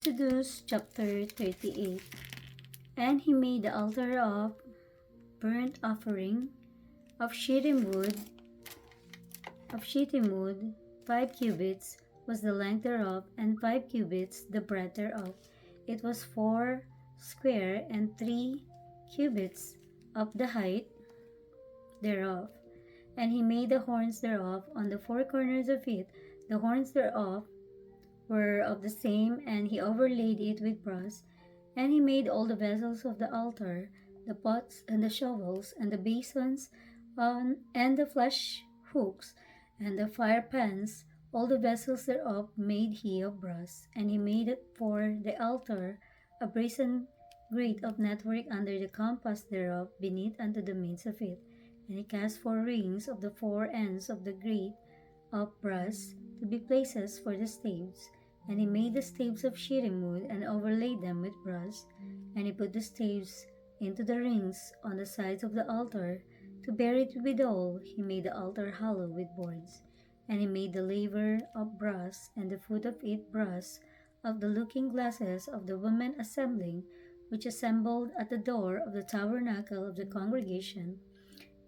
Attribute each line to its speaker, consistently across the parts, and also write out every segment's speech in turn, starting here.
Speaker 1: Exodus chapter 38. And he made the altar of burnt offering of shittim wood. 5 cubits was the length thereof, and 5 cubits the breadth thereof. It was 4 square, and 3 cubits of the height thereof. And he made the horns thereof on the 4 corners of it. The horns thereof were of the same, and he overlaid it with brass. And he made all the vessels of the altar, the pots and the shovels, and the basins, and the flesh hooks, and the fire pans. All the vessels thereof made he of brass. And he made it for the altar a brazen grate of network under the compass thereof, beneath unto the midst of it. And he cast 4 rings of the 4 ends of the grate of brass to be places for the staves. And he made the staves of shittim wood, and overlaid them with brass. And he put the staves into the rings on the sides of the altar, to bear it withal. He made the altar hollow with boards. And he made the laver of brass, and the foot of it brass, of the looking glasses of the women assembling, which assembled at the door of the tabernacle of the congregation.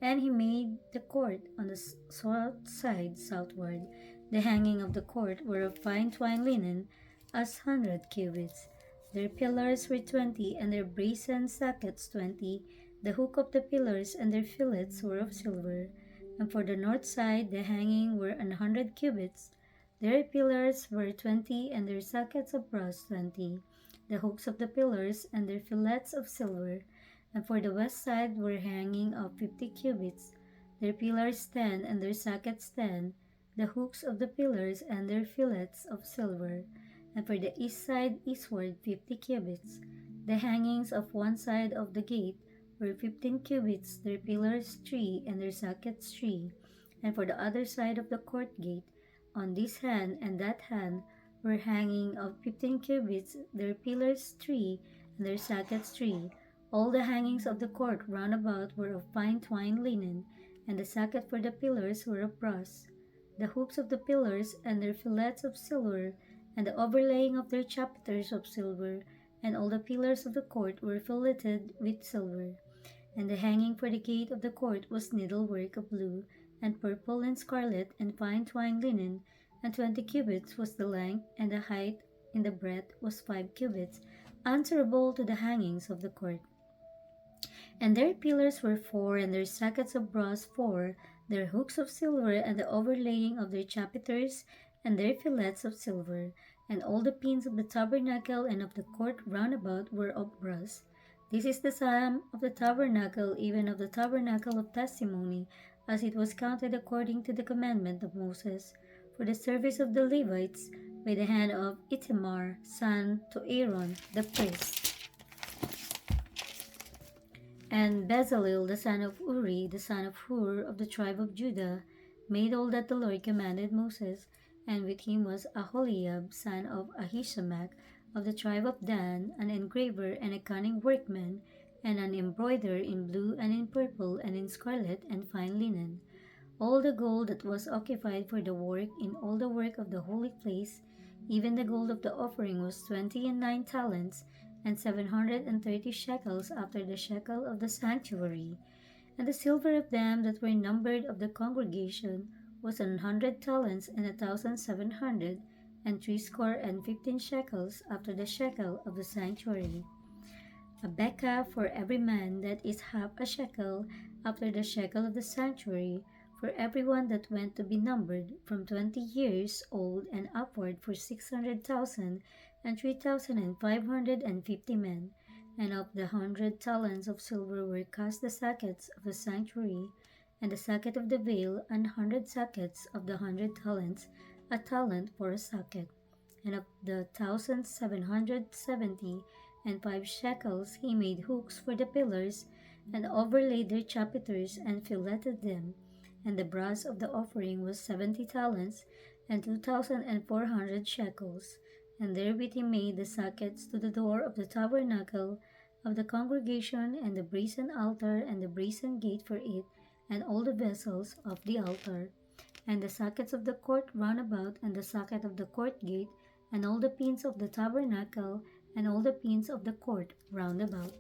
Speaker 1: And he made the court on the south side southward. The hanging of the court were of fine twined linen, as 100 cubits. Their pillars were 20, and their brazen sockets 20. The hook of the pillars and their fillets were of silver. And for the north side the hanging were 100 cubits. Their pillars were 20, and their sockets of brass 20. The hooks of the pillars and their fillets of silver. And for the west side were hanging of 50 cubits. Their pillars 10, and their sockets 10. The hooks of the pillars and their fillets of silver. And for the east side eastward 50 cubits. The hangings of one side of the gate were 15 cubits, their pillars 3, and their sockets 3. And for the other side of the court gate, on this hand and that hand, were hanging of 15 cubits, their pillars 3, and their sockets 3. All the hangings of the court round about were of fine twined linen, and the socket for the pillars were of brass. The hoops of the pillars and their fillets of silver, and the overlaying of their chapiters of silver, and all the pillars of the court were filleted with silver. And the hanging for the gate of the court was needlework of blue, and purple, and scarlet, and fine twined linen, and 20 cubits was the length, and the height in the breadth was 5 cubits, answerable to the hangings of the court. And their pillars were 4, and their sockets of brass 4, their hooks of silver, and the overlaying of their chapiters, and their fillets of silver. And all the pins of the tabernacle and of the court round about were of brass. This is the sum of the tabernacle, even of the tabernacle of testimony, as it was counted according to the commandment of Moses, for the service of the Levites, by the hand of Ithamar, son to Aaron the priest. And Bezalel the son of Uri, the son of Hur, of the tribe of Judah, made all that the Lord commanded Moses, and with him was Aholiab, son of Ahisamach, of the tribe of Dan, an engraver and a cunning workman, and an embroiderer in blue and in purple and in scarlet and fine linen. All the gold that was occupied for the work in all the work of the holy place, even the gold of the offering, was 29 talents, and 730 shekels after the shekel of the sanctuary. And the silver of them that were numbered of the congregation was 100 talents, and 1,700, and 60 and 15 shekels after the shekel of the sanctuary. A bekah for every man, that is half a shekel, after the shekel of the sanctuary, for every one that went to be numbered, from 20 years old and upward, for 600,000, and 3,550 men. And of the 100 talents of silver were cast the sockets of the sanctuary, and the socket of the veil, 100 sockets of the 100 talents, a talent for a socket. And of the 1,770 and 5 shekels he made hooks for the pillars, and overlaid their chapiters, and filleted them. And the brass of the offering was 70 talents, and 2,400 shekels. And therewith he made the sockets to the door of the tabernacle of the congregation, and the brazen altar, and the brazen gate for it, and all the vessels of the altar, and the sockets of the court round about, and the socket of the court gate, and all the pins of the tabernacle, and all the pins of the court round about.